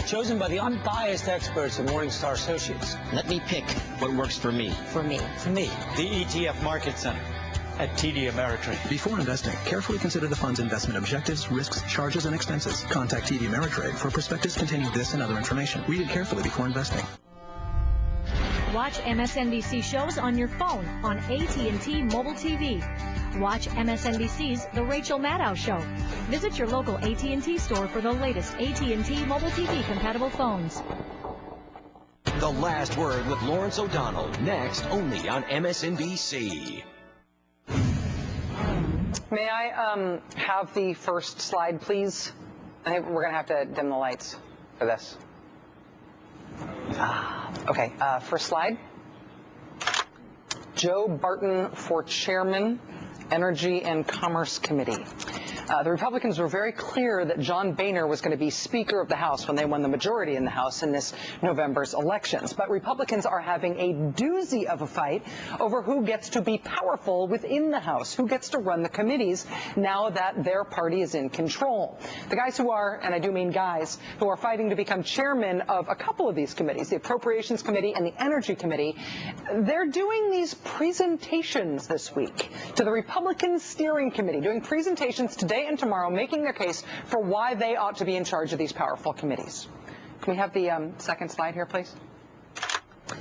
chosen by the unbiased experts at Morningstar Associates. Let me pick what works for me. For me. For me. The ETF Market Center at TD Ameritrade. Before investing, carefully consider the fund's investment objectives, risks, charges, and expenses. Contact TD Ameritrade for a prospectus containing this and other information. Read it carefully before investing. Watch MSNBC shows on your phone on AT&T Mobile TV. Watch MSNBC's The Rachel Maddow Show. Visit your local AT&T store for the latest AT&T Mobile TV compatible phones. The Last Word with Lawrence O'Donnell, next only on MSNBC. May I have the first slide, please? I think we're going to have to dim the lights for this. Okay, first slide. Joe Barton for chairman, Energy and Commerce Committee. The Republicans were very clear that John Boehner was going to be Speaker of the House when they won the majority in the House in this November's elections. But Republicans are having a doozy of a fight over who gets to be powerful within the House, who gets to run the committees now that their party is in control. The guys who are, and I do mean guys, who are fighting to become chairman of a couple of these committees, the Appropriations Committee and the Energy Committee, they're doing these presentations this week to the Republican Steering Committee, doing presentations today and tomorrow, making their case for why they ought to be in charge of these powerful committees. Can we have the second slide here, please?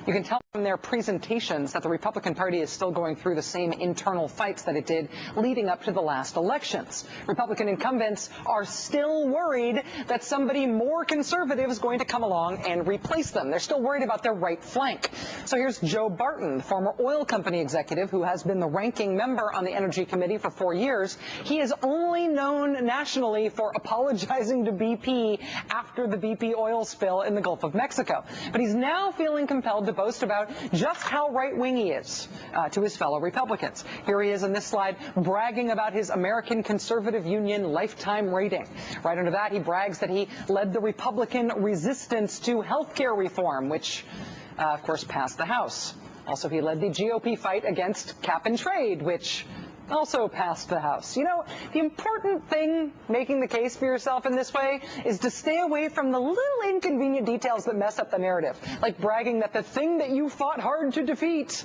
You can tell from their presentations that the Republican Party is still going through the same internal fights that it did leading up to the last elections. Republican incumbents are still worried that somebody more conservative is going to come along and replace them. They're still worried about their right flank. So here's Joe Barton, the former oil company executive who has been the ranking member on the Energy Committee for 4 years. He is only known nationally for apologizing to BP after the BP oil spill in the Gulf of Mexico. But he's now feeling compelled to boast about just how right-wing he is to his fellow Republicans. Here he is in this slide bragging about his American Conservative Union lifetime rating. Right under that, he brags that he led the Republican resistance to health care reform, which, of course, passed the House. Also, he led the GOP fight against cap and trade, which also passed the House. You know, the important thing making the case for yourself in this way is to stay away from the little inconvenient details that mess up the narrative, like bragging that the thing that you fought hard to defeat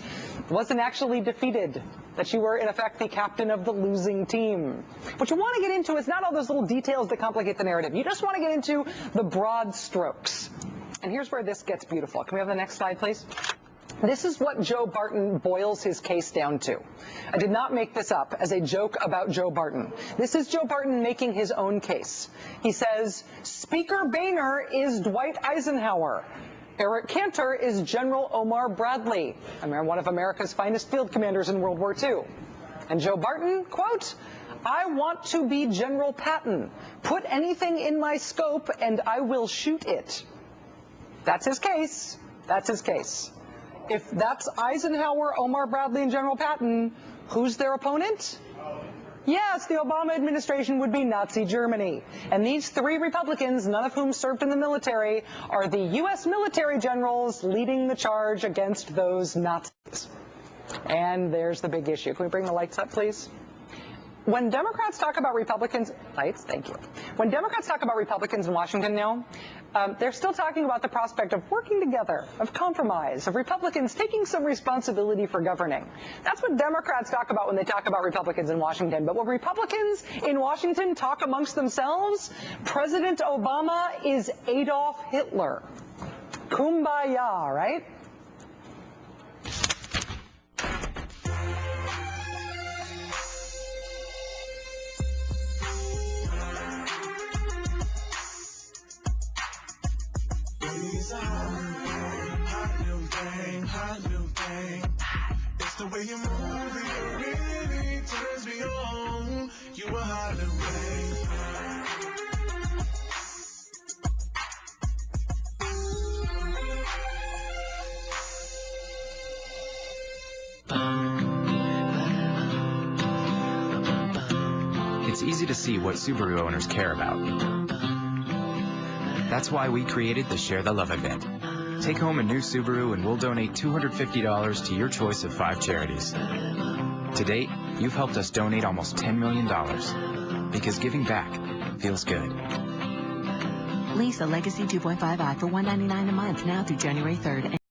wasn't actually defeated, that you were, in effect, the captain of the losing team. What you want to get into is not all those little details that complicate the narrative. You just want to get into the broad strokes. And here's where this gets beautiful. Can we have the next slide, please? This is what Joe Barton boils his case down to. I did not make this up as a joke about Joe Barton. This is Joe Barton making his own case. He says, Speaker Boehner is Dwight Eisenhower. Eric Cantor is General Omar Bradley, one of America's finest field commanders in World War II. And Joe Barton, quote, I want to be General Patton. Put anything in my scope and I will shoot it. That's his case. That's his case. If that's Eisenhower, Omar Bradley, and General Patton, who's their opponent? Yes, the Obama administration would be Nazi Germany. And these three Republicans, none of whom served in the military, are the U.S. military generals leading the charge against those Nazis. And there's the big issue. Can we bring the lights up, please? When Democrats talk about Republicans, lights, thank you. When Democrats talk about Republicans in Washington now, they're still talking about the prospect of working together, of compromise, of Republicans taking some responsibility for governing. That's what Democrats talk about when they talk about Republicans in Washington. But when Republicans in Washington talk amongst themselves, President Obama is Adolf Hitler. Kumbaya, right? It's the way you move, it really turns me on. You are hot and It's easy to see what Subaru owners care about. That's why we created the Share the Love event. Take home a new Subaru and we'll donate $250 to your choice of 5 charities. To date, you've helped us donate almost $10 million because giving back feels good. Lease a Legacy 2.5i for $199 a month now through January 3rd.